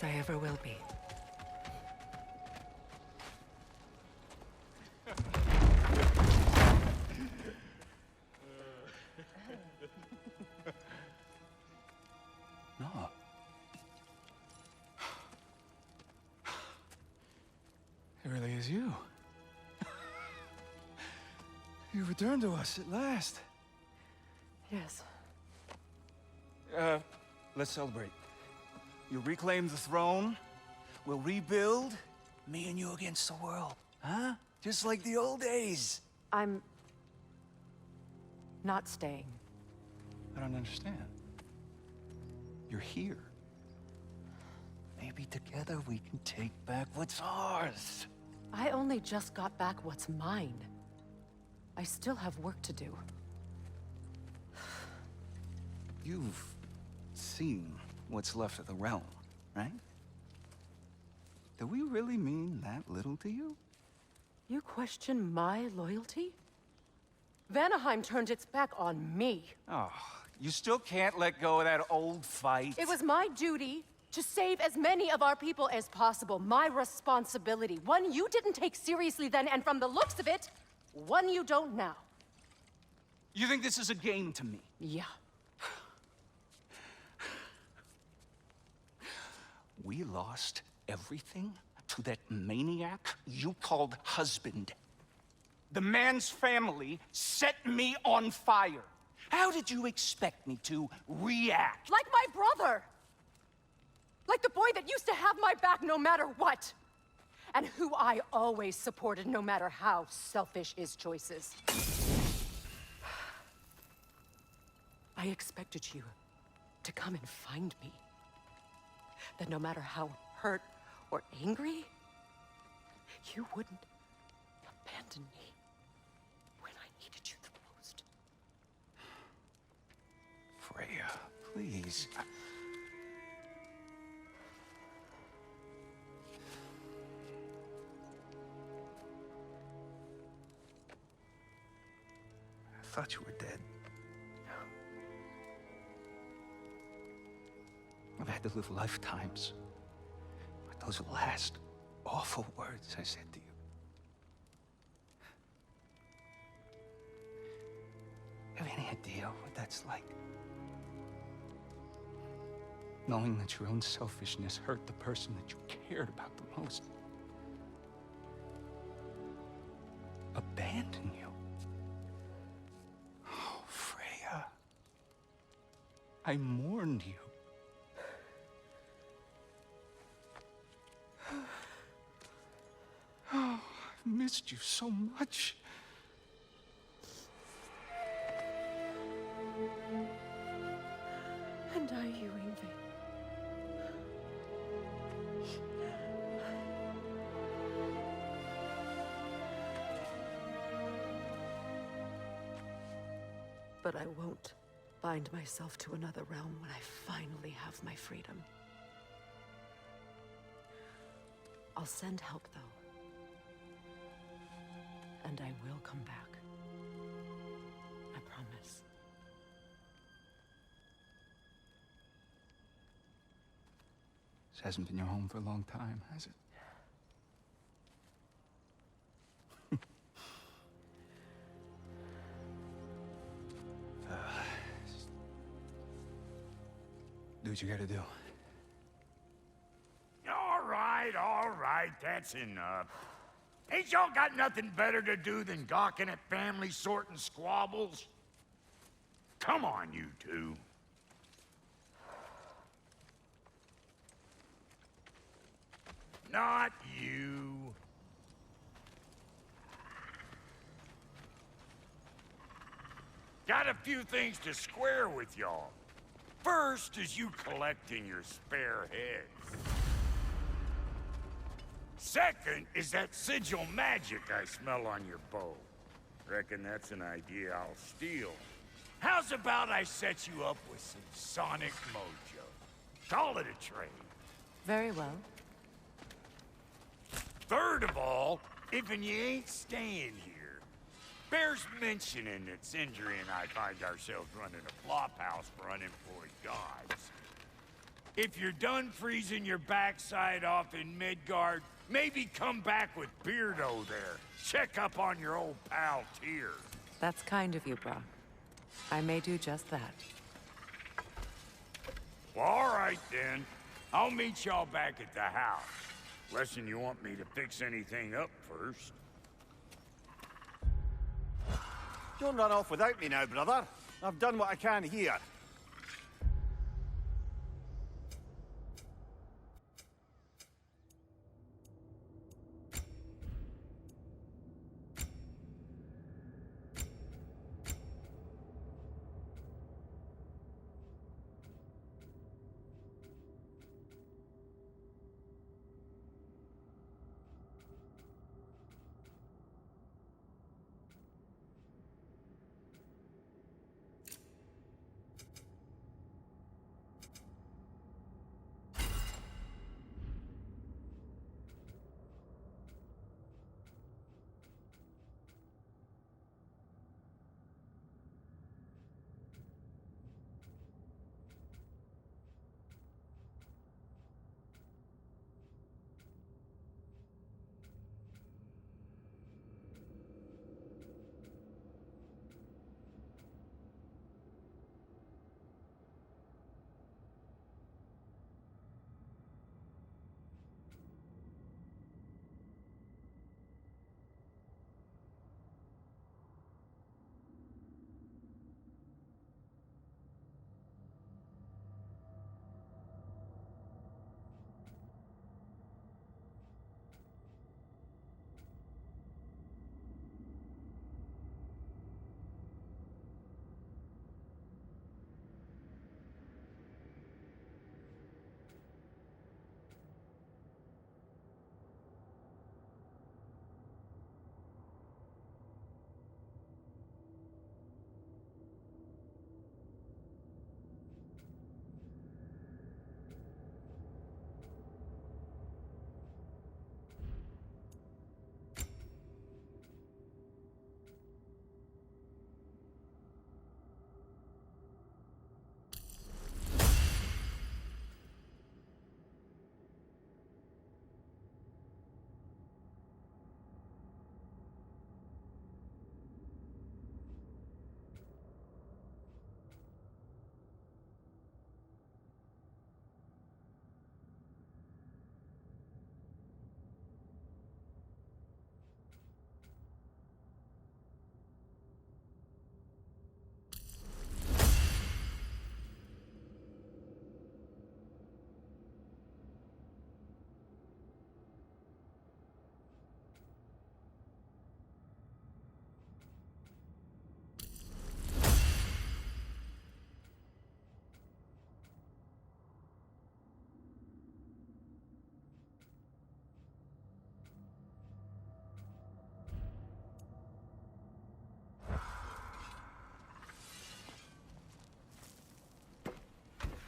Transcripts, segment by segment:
I ever will be. No. It really is you. You returned to us at last. Yes. Let's celebrate. You reclaim the throne, we'll rebuild, me and you against the world. Huh? Just like the old days. I'm... not staying. I don't understand. You're here. Maybe together we can take back what's ours. I only just got back what's mine. I still have work to do. You've seen what's left of the realm, right? Do we really mean that little to you? You question my loyalty? Vanaheim turned its back on me. Oh, you still can't let go of that old fight. It was my duty to save as many of our people as possible. My responsibility. One you didn't take seriously then, and from the looks of it, one you don't now. You think this is a game to me? Yeah. We lost everything to that maniac you called husband. The man's family set me on fire. How did you expect me to react? Like my brother! Like the boy that used to have my back no matter what! And who I always supported no matter how selfish his choices. I expected you to come and find me. That no matter how hurt or angry, you wouldn't abandon me when I needed you the most. Freya, please. I thought you were dead. I've had to live lifetimes with those last awful words I said to you. Have any idea what that's like? Knowing that your own selfishness hurt the person that you cared about the most. Abandon you. Oh, Freya. I mourned you. Oh, I've missed you so much. And I you, Yngvi. But I won't bind myself to another realm when I finally have my freedom. I'll send help, though. And I will come back. I promise. This hasn't been your home for a long time, has it? Do what you gotta do. All right, that's enough. Ain't y'all got nothing better to do than gawking at family sorting squabbles? Come on, you two. Not you. Got a few things to square with y'all. First is you collecting your spare heads. Second is that sigil magic I smell on your bow. Reckon that's an idea I'll steal. How's about I set you up with some sonic mojo? Call it a trade. Very well. Third of all, if you ain't staying here, bears mentioning that Sindri and I find ourselves running a flop house for unemployed gods. If you're done freezing your backside off in Midgard, maybe come back with Beardo there. Check up on your old pal Tyr. That's kind of you, Brock. I may do just that. Well, all right then. I'll meet y'all back at the house. Unless you want me to fix anything up first. Don't run off without me now, brother. I've done what I can here.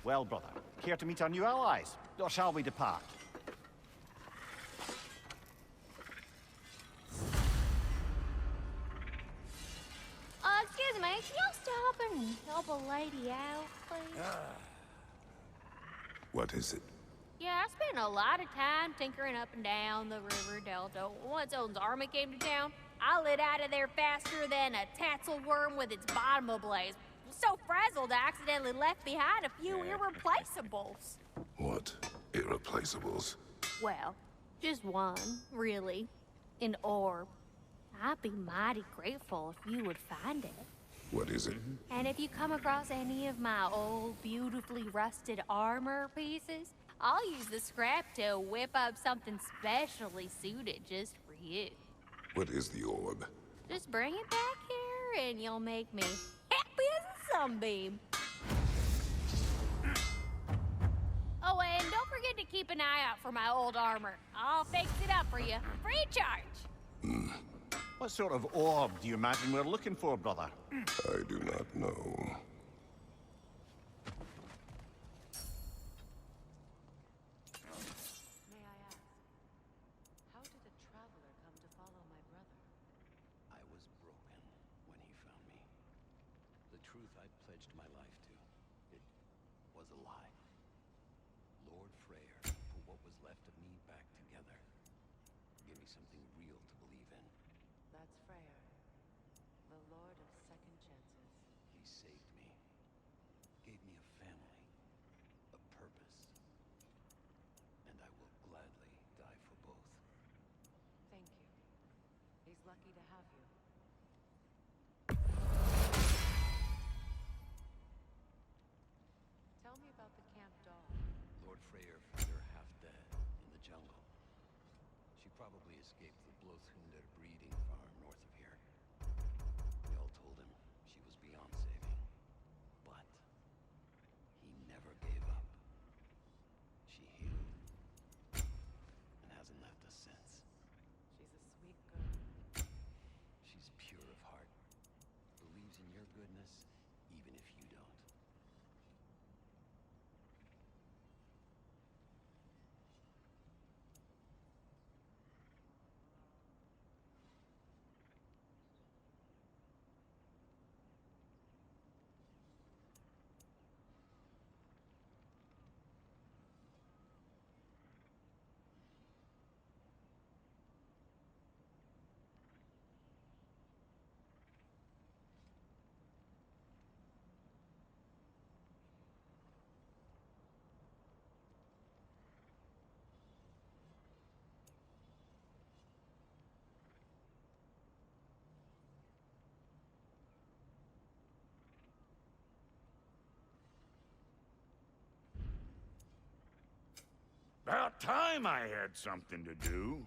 Well, brother, care to meet our new allies? Or shall we depart? Excuse me, can y'all stop and help a lady out, please? What is it? Yeah, I spent a lot of time tinkering up and down the river delta. Once Odin's army came to town, I lit out of there faster than a tassel worm with its bottom ablaze. So frazzled, I accidentally left behind a few irreplaceables. What? Irreplaceables? Well, just one, really. An orb. I'd be mighty grateful if you would find it. What is it? And if you come across any of my old, beautifully rusted armor pieces, I'll use the scrap to whip up something specially suited just for you. What is the orb? Just bring it back here and you'll make me happy as a sunbeam. Oh, and don't forget to keep an eye out for my old armor. I'll fix it up for you, free of charge. What sort of orb do you imagine we're looking for, brother? I do not know. May I ask, how did a traveler come to follow my brother? I was broken when he found me. The truth I'd pledged my life to, it was a lie. gave me something real to believe in. That's Freyr, the Lord of Second Chances. He saved me. Gave me a family. A purpose. And I will gladly die for both. Thank you. He's lucky to have you. Tell me about the camp dog. Lord Freyr found her half dead in the jungle. She probably escaped the Blothhunder breeding farm north of here. We all told him she was beyond saving. But he never gave up. She healed. And hasn't left us since. She's a sweet girl. She's pure of heart. Believes in your goodness, even if you don't. About time I had something to do.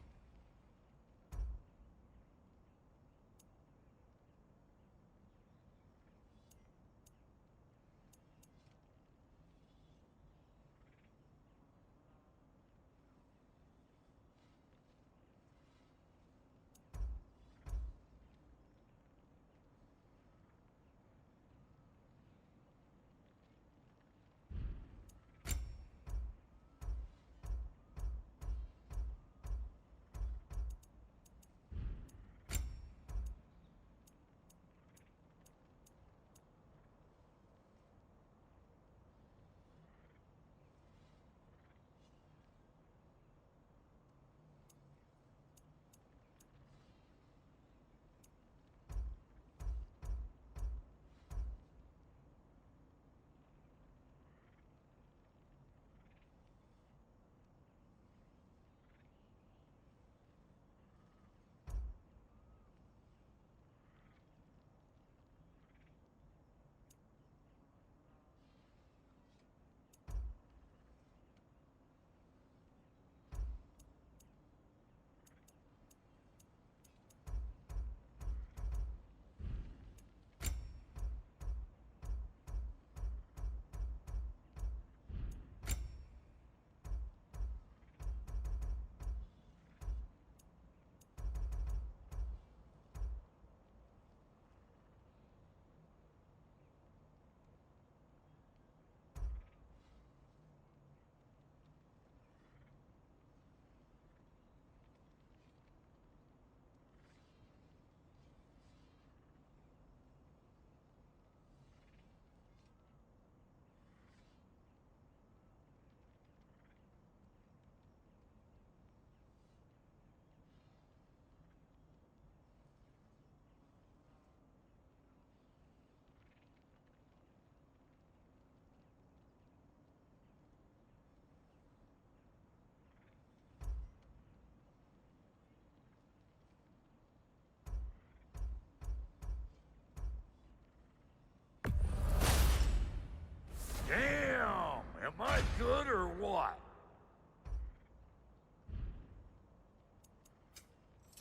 Damn! Am I good or what?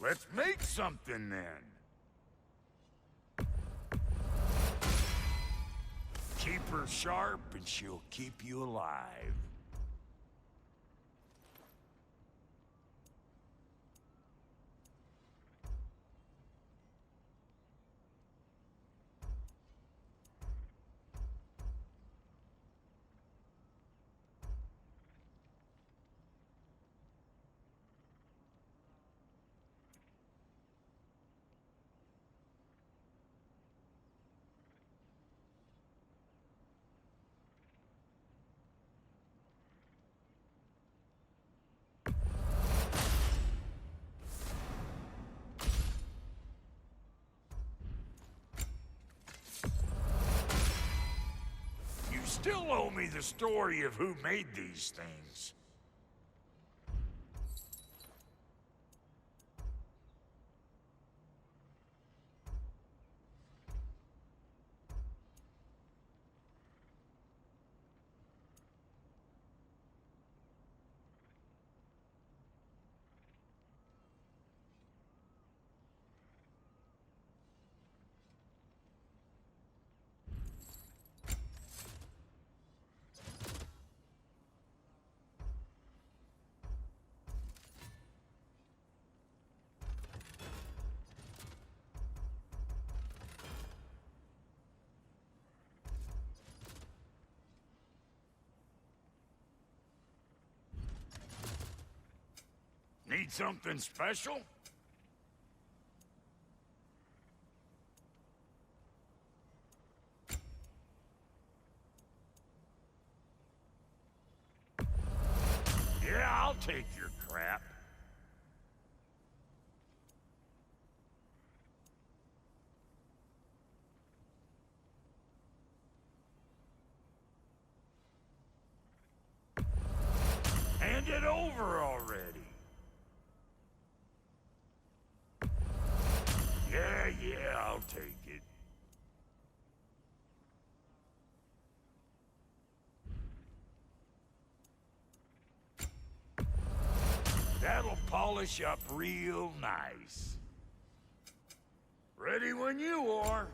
Let's make something then. Keep her sharp and she'll keep you alive. still owe me the story of who made these things. Need something special? Yeah, I'll take your crap. Hand it over already. Yeah, I'll take it. That'll polish up real nice. Ready when you are.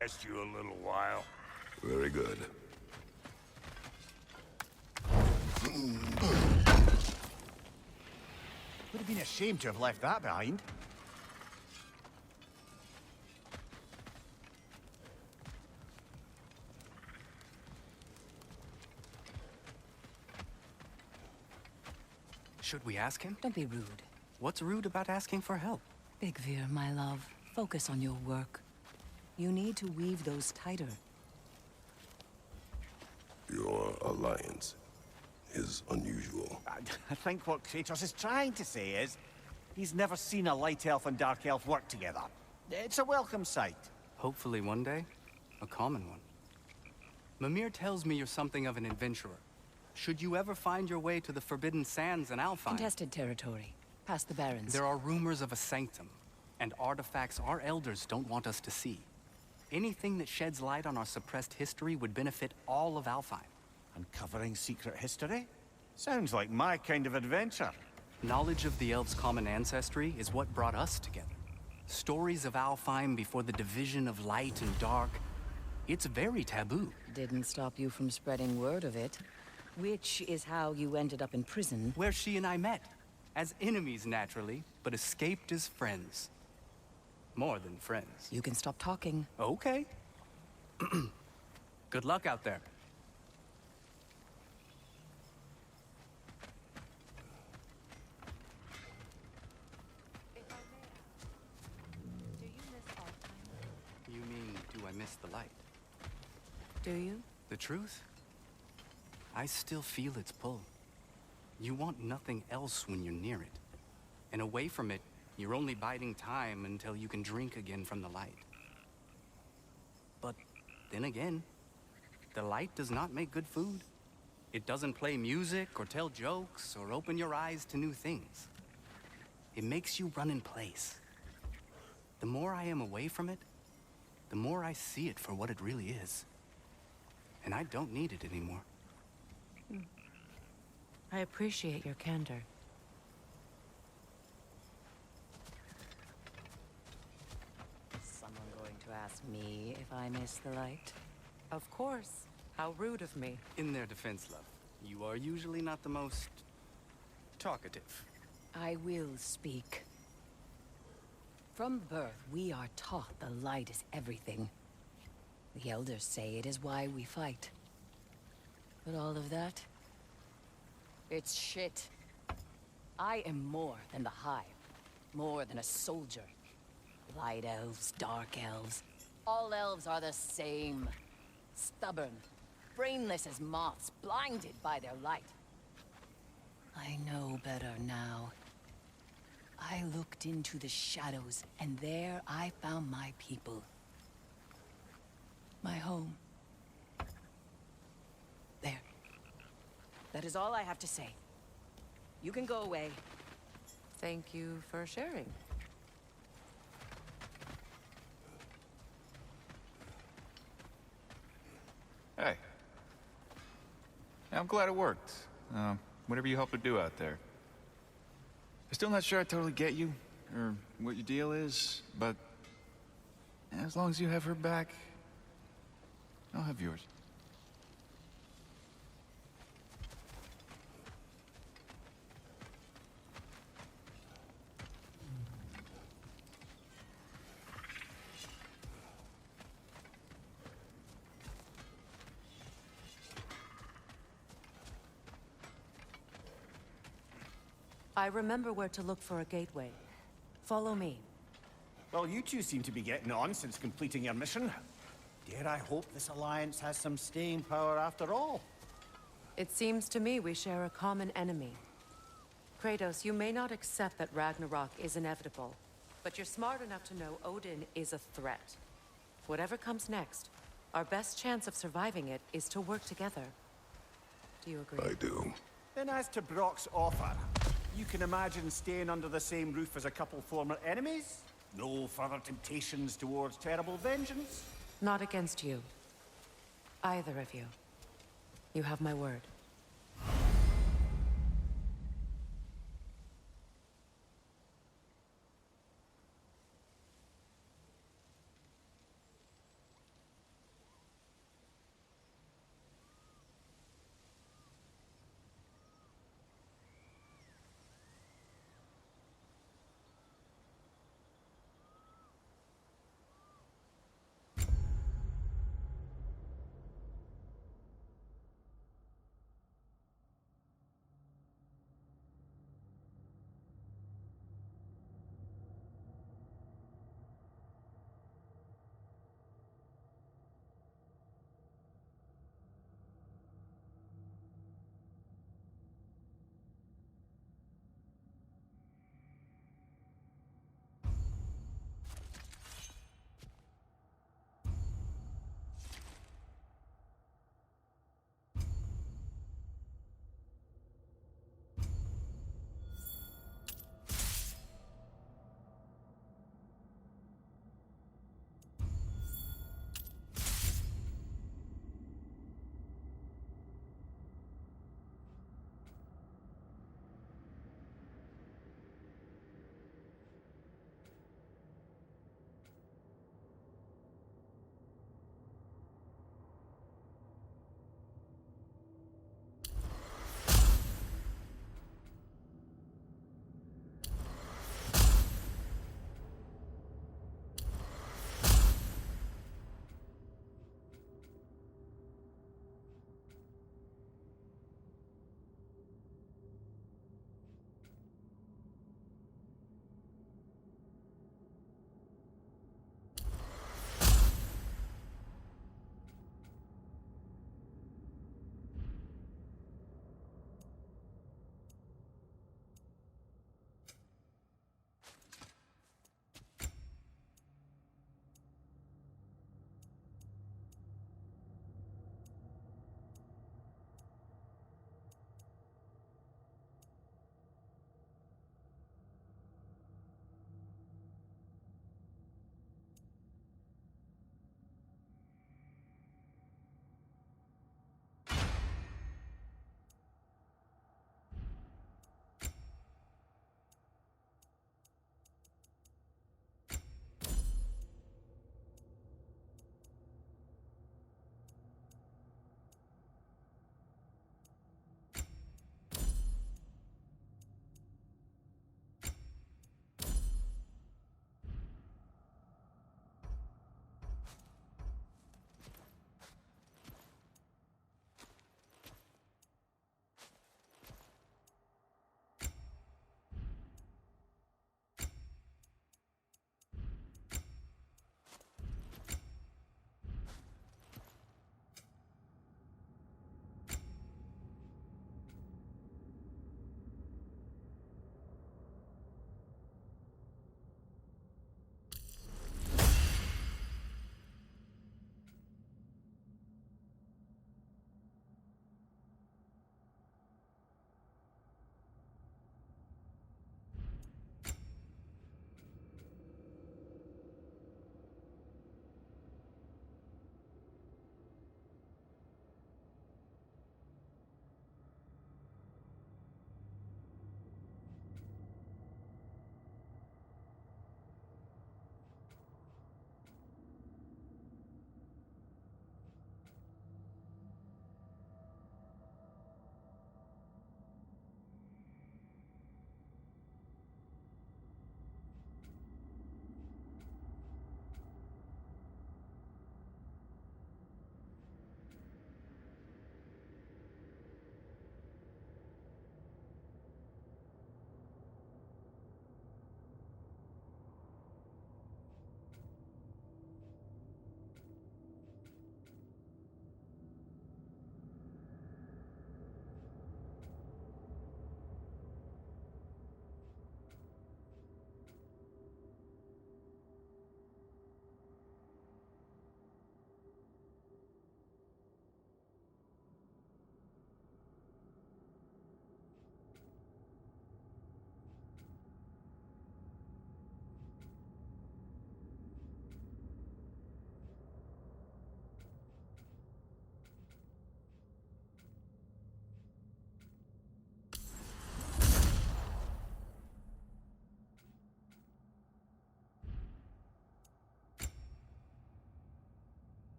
Last you a little while. Very good. Would have been a shame to have left that behind. Should we ask him? Don't be rude. What's rude about asking for help? Big Veer, my love, focus on your work. You need to weave those tighter. Your alliance is unusual. I think what Kratos is trying to say is, he's never seen a light elf and dark elf work together. It's a welcome sight. Hopefully one day, a common one. Mimir tells me you're something of an adventurer. Should you ever find your way to the Forbidden Sands in Alfheim... Contested territory. Past the Barrens. There are rumors of a sanctum, and artifacts our elders don't want us to see. Anything that sheds light on our suppressed history would benefit all of Alfheim. Uncovering secret history? Sounds like my kind of adventure. Knowledge of the elves' common ancestry is what brought us together. Stories of Alfheim before the division of light and dark. It's very taboo. Didn't stop you from spreading word of it. Which is how you ended up in prison. Where she and I met. As enemies, naturally, but escaped as friends. More than friends. You can stop talking. Okay. Good luck out there. You mean, do I miss the light? Do you? The truth? I still feel its pull. You want nothing else when you're near it. And away from it, you're only biding time until you can drink again from the light. But then again, the light does not make good food. It doesn't play music or tell jokes or open your eyes to new things. It makes you run in place. The more I am away from it, the more I see it for what it really is. And I don't need it anymore. I appreciate your candor. Someone going to ask me if I miss the light? Of course. How rude of me. In their defense, love, you are usually not the most talkative. I will speak. From birth, we are taught the light is everything. The elders say it is why we fight. But all of that, it's shit. I am more than the Hive. More than a soldier. Light elves, dark elves. All elves are the same. Stubborn. Brainless as moths, blinded by their light. I know better now. I looked into the shadows, and there I found my people. My home. There. That is all I have to say. You can go away. Thank you for sharing. Hey. I'm glad it worked. Whatever you helped her do out there. I'm still not sure I totally get you, or what your deal is, but as long as you have her back, I'll have yours. I remember where to look for a gateway. Follow me. Well, you two seem to be getting on since completing your mission. Dare I hope this alliance has some staying power after all? It seems to me we share a common enemy. Kratos, you may not accept that Ragnarok is inevitable, but you're smart enough to know Odin is a threat. Whatever comes next, our best chance of surviving it is to work together. Do you agree? I do. Then as to Brock's offer, you can imagine staying under the same roof as a couple former enemies? No further temptations towards terrible vengeance? Not against you. Either of you. You have my word.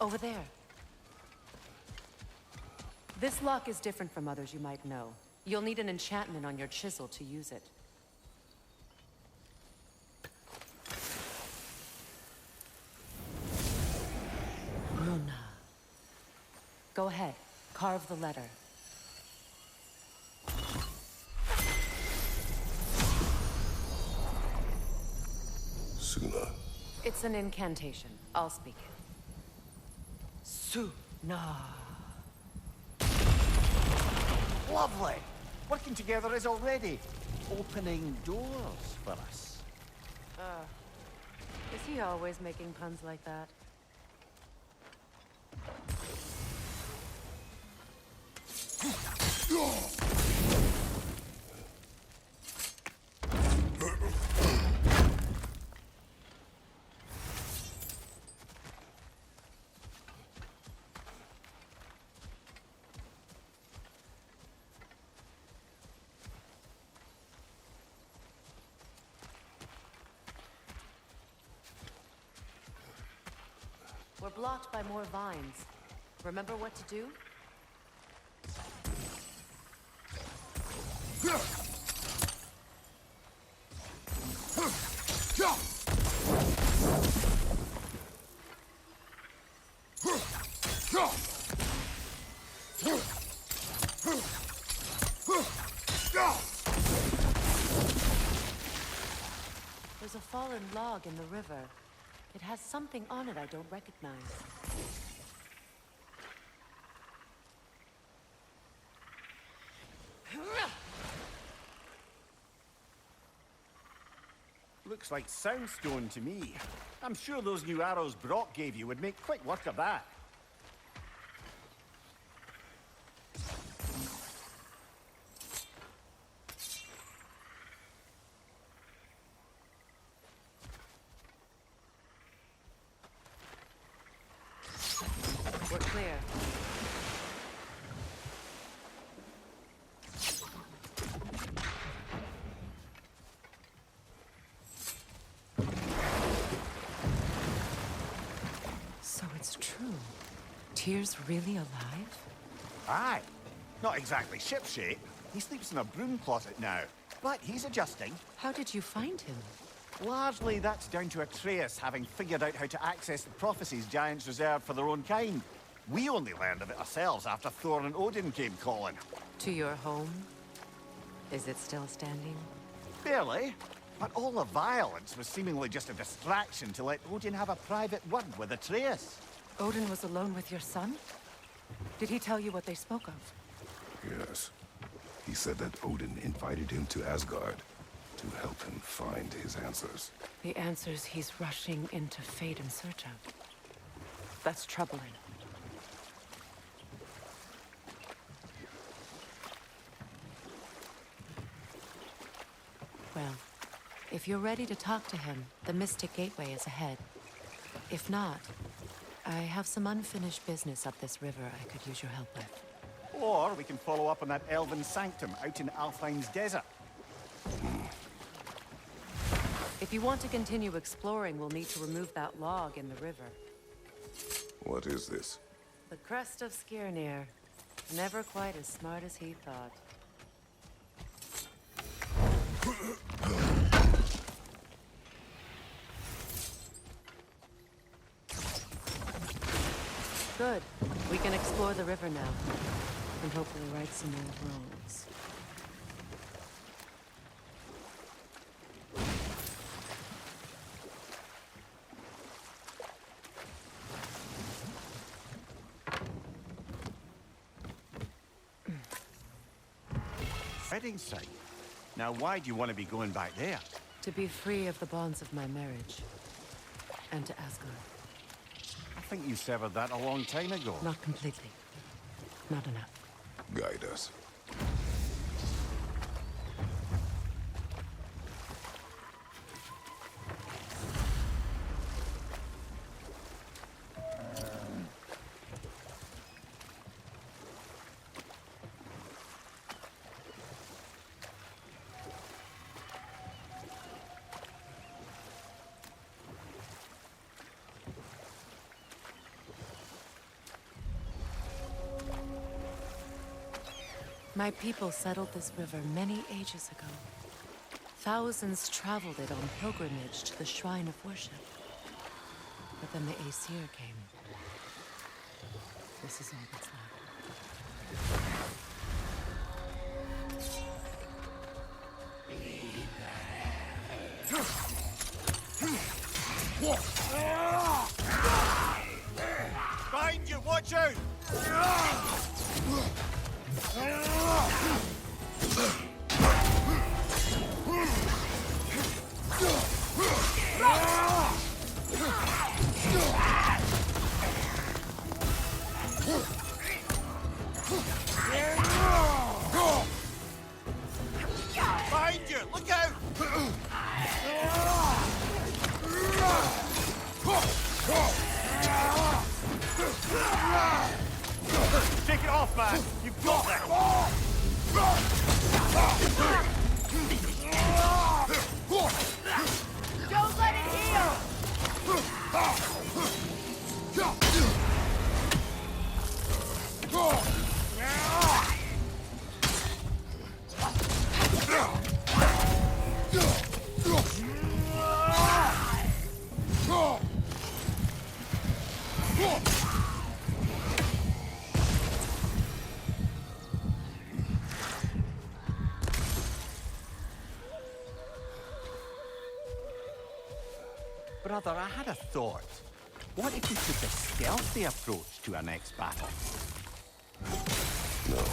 Over there. This lock is different from others you might know. You'll need an enchantment on your chisel to use it. Luna. Go ahead. Carve the letter. Suna. It's an incantation. I'll speak it. Suna. Lovely! Working together is already opening doors for us. Is he always making puns like that? We're blocked by more vines. Remember what to do? There's a fallen log in the river. It has something on it I don't recognize. Looks like soundstone to me. I'm sure those new arrows Brock gave you would make quick work of that. We're clear. So it's true. Tyr's really alive? Aye. Not exactly shipshape. He sleeps in a broom closet now. But he's adjusting. How did you find him? Largely, that's down to Atreus having figured out how to access the prophecies giants reserved for their own kind. We only learned of it ourselves after Thor and Odin came calling. To your home? Is it still standing? Barely. But all the violence was seemingly just a distraction to let Odin have a private word with Atreus. Odin was alone with your son? Did he tell you what they spoke of? Yes. He said that Odin invited him to Asgard to help him find his answers. The answers he's rushing into fate in search of. That's troubling. Well, if you're ready to talk to him, the Mystic Gateway is ahead. If not, I have some unfinished business up this river I could use your help with. Or we can follow up on that elven sanctum out in Alfheim's desert. If you want to continue exploring, we'll need to remove that log in the river. What is this? The crest of Skirnir. Never quite as smart as he thought. Good. We can explore the river now. And hopefully right some old wrongs. Wedding site. Now, why do you want to be going back there? To be free of the bonds of my marriage. And to Asgard. I think you severed that a long time ago. Not completely. Not enough. Guide us. My people settled this river many ages ago. Thousands traveled it on pilgrimage to the shrine of worship. But then the Aesir came. This is all that's left. Behind you, watch out! Behind you, look out! Take it off, man! You've got that! Don't let it heal! Brother, I had a thought. What if we took a stealthy approach to our next battle? No.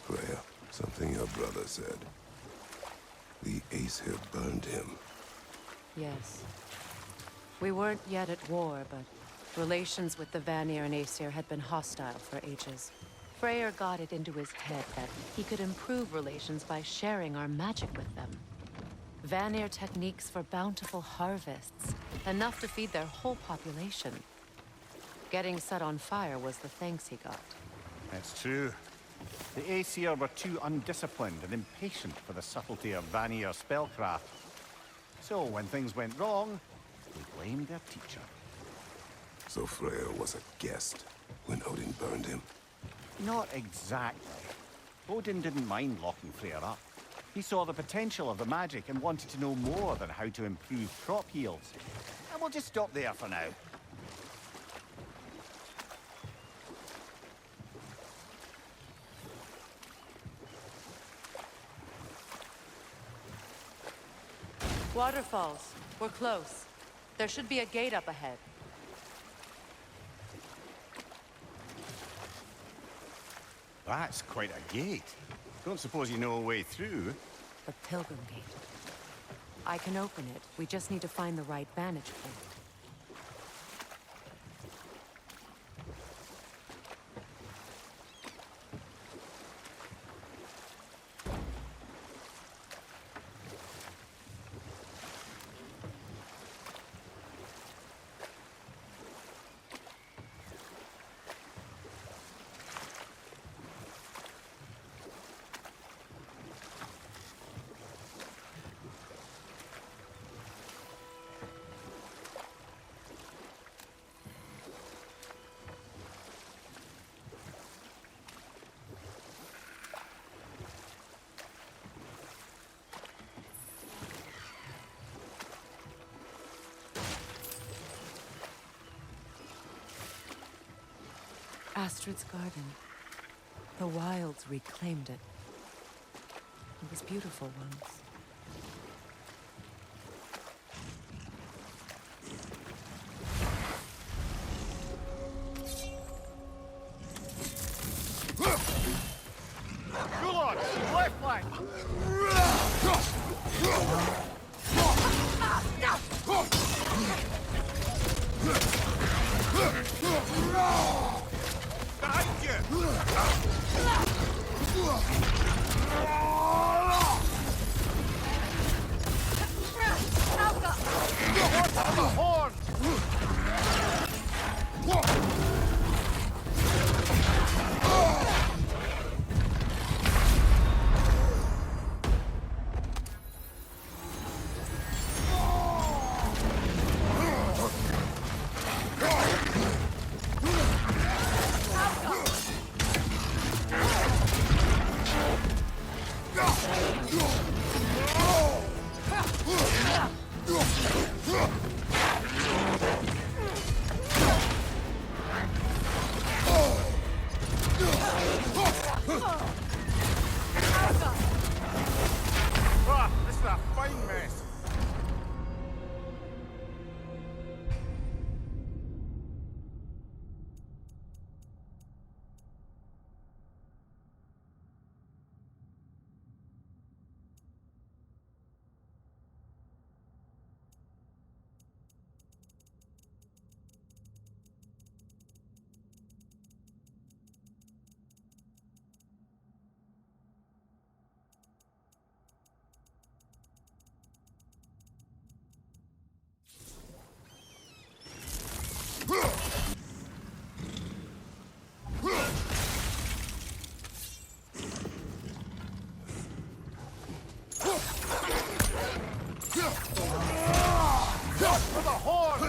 Freya, something your brother said. The Aesir burned him. Yes. We weren't yet at war, but relations with the Vanir and Aesir had been hostile for ages. Freyr got it into his head that he could improve relations by sharing our magic with them. Vanir techniques for bountiful harvests, enough to feed their whole population. Getting set on fire was the thanks he got. It's true. The Aesir were too undisciplined and impatient for the subtlety of Vanir spellcraft. So when things went wrong, they blamed their teacher. So Freya was a guest when Odin burned him. Not exactly. Odin didn't mind locking Freyr up. He saw the potential of the magic and wanted to know more than how to improve crop yields. And we'll just stop there for now. Waterfalls. We're close. There should be a gate up ahead. That's quite a gate. Don't suppose you know a way through? The Pilgrim Gate. I can open it. We just need to find the right vantage point. Astrid's garden. The wilds reclaimed it. It was beautiful once. Gulon, left flank! Behind you! What's on the horn? This is a fine mess. For the horn!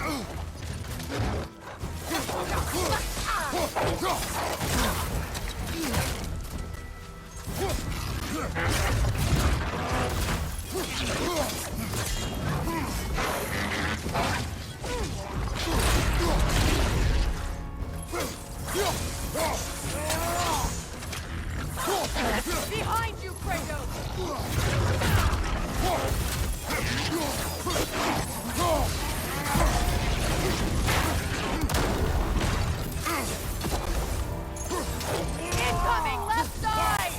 Behind you, Kratos! Incoming left side!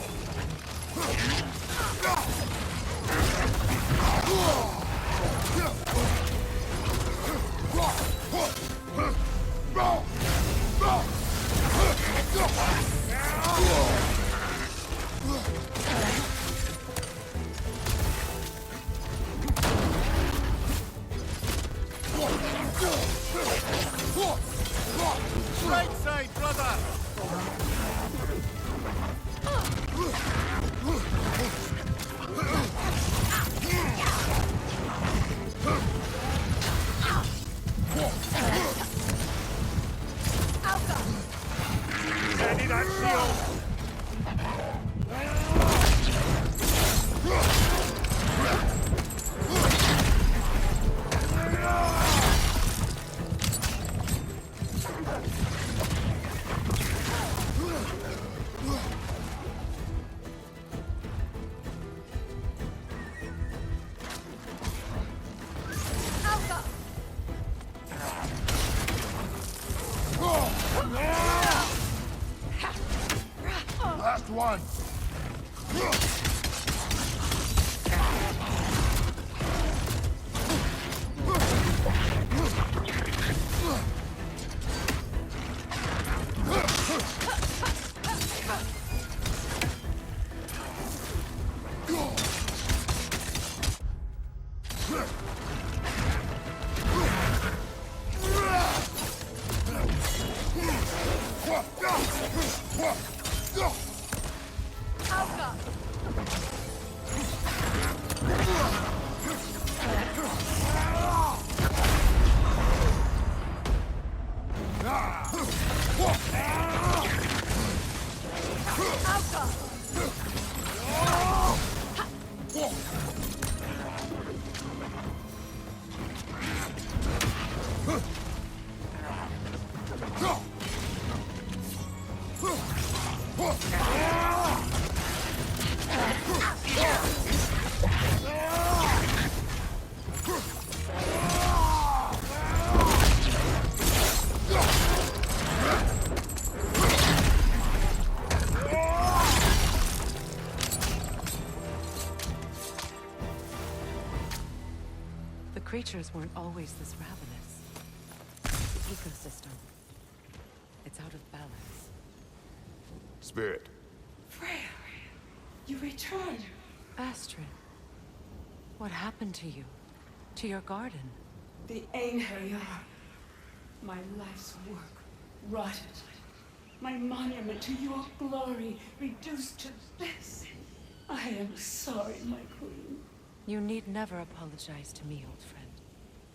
Right side, brother! Steady that shield! Last one! creatures weren't always this ravenous. The ecosystem. It's out of balance. Spirit. Freya, you returned. Astrid, what happened to you? To your garden? The Einherjar. My life's work rotted. My monument to your glory reduced to this. I am sorry, my queen. You need never apologize to me, old friend.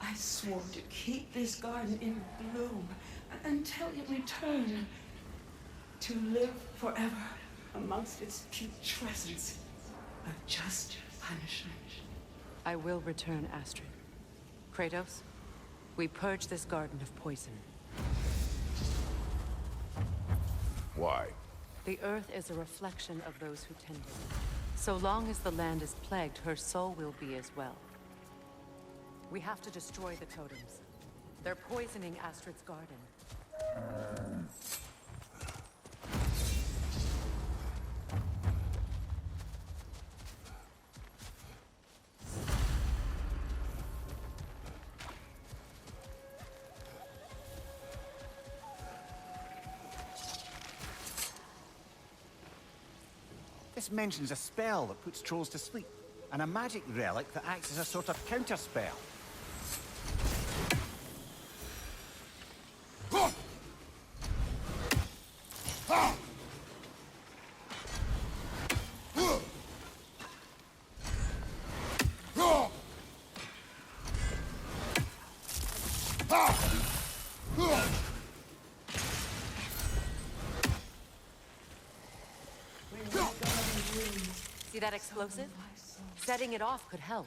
I swore to keep this garden in bloom until you return. To live forever amongst its putrescence. A just punishment. I will return, Astrid. Kratos, we purge this garden of poison. Why? The earth is a reflection of those who tend it. So long as the land is plagued, her soul will be as well. We have to destroy the totems. They're poisoning Astrid's garden. This mentions a spell that puts trolls to sleep, and a magic relic that acts as a sort of counter-spell. See that explosive? Setting it off could help.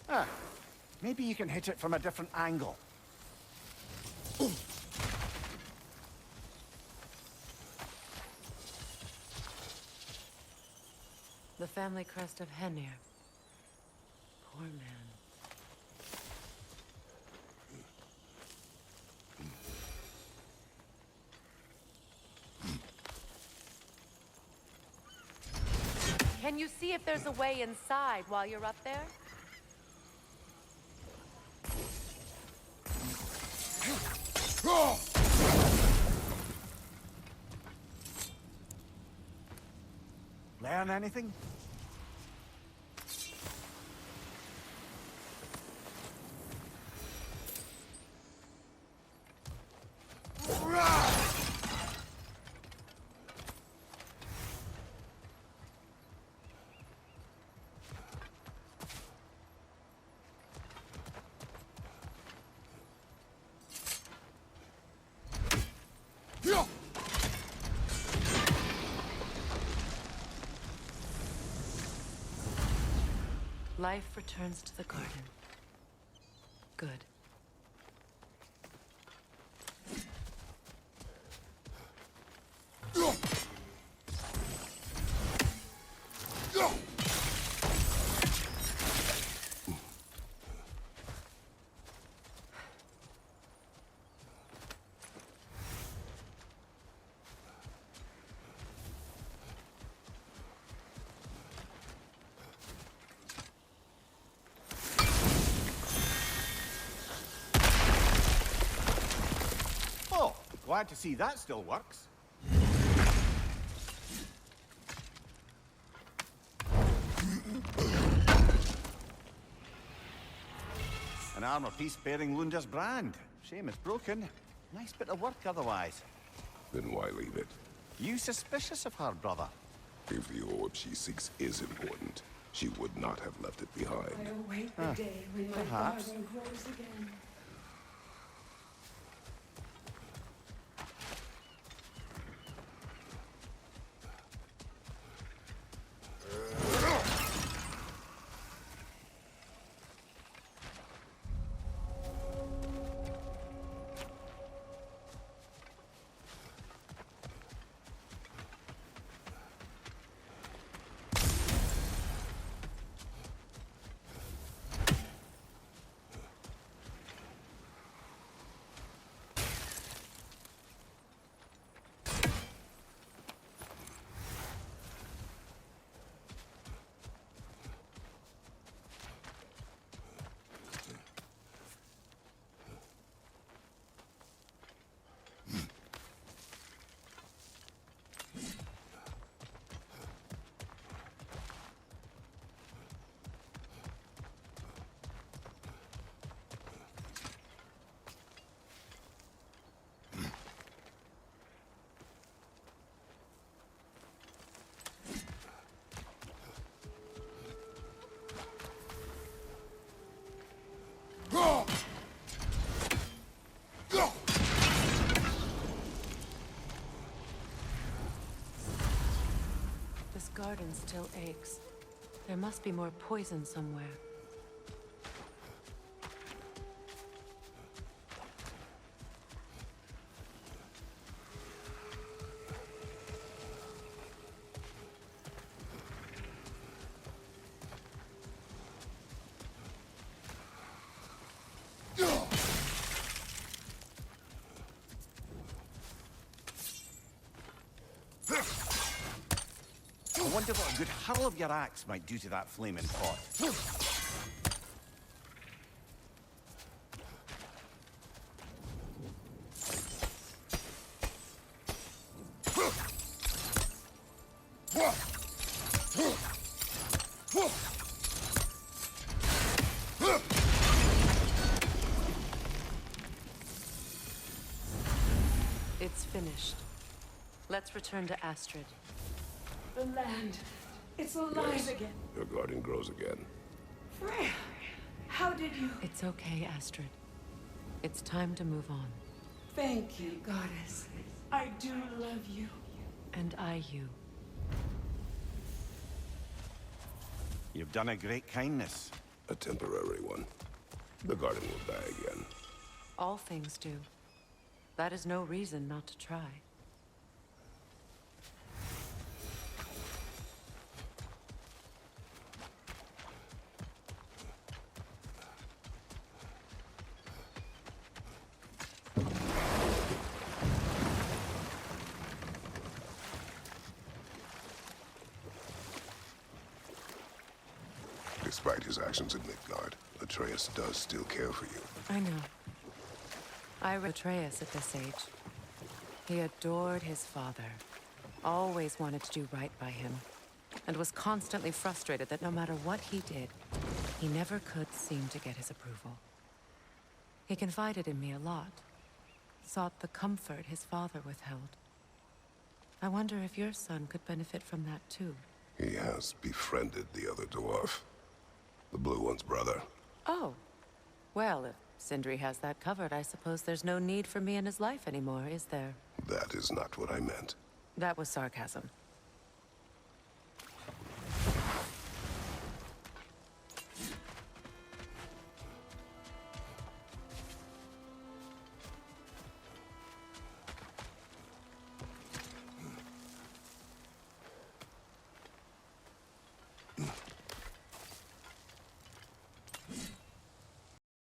Ah, maybe you can hit it from a different angle. The family crest of Henir. Poor man. Can you see if there's a way inside while you're up there? Learn anything? Life returns to the garden. Good. Glad to see that still works. An armor-piece bearing Lunda's brand. Shame it's broken. Nice bit of work otherwise. Then why leave it? You suspicious of her, brother? If the orb she seeks is important, she would not have left it behind. I await the day when my perhaps. garden grows again. This garden still aches. There must be more poison somewhere. I wonder what a good hurl of your axe might do to that flaming pot. It's finished. Let's return to Astrid. The land. It's alive again. Your garden grows again. Freya, how did you... It's okay, Astrid. It's time to move on. Thank you, goddess. I do love you. And I you. You've done a great kindness. A temporary one. The garden will die again. All things do. That is no reason not to try. Despite his actions in Midgard, Atreus does still care for you. I know. I Atreus at this age. He adored his father, always wanted to do right by him, and was constantly frustrated that no matter what he did, he never could seem to get his approval. He confided in me a lot, sought the comfort his father withheld. I wonder if your son could benefit from that too. He has befriended the other dwarf. The blue one's brother. Oh. Well, if Sindri has that covered, I suppose there's no need for me in his life anymore, is there? That is not what I meant. That was sarcasm.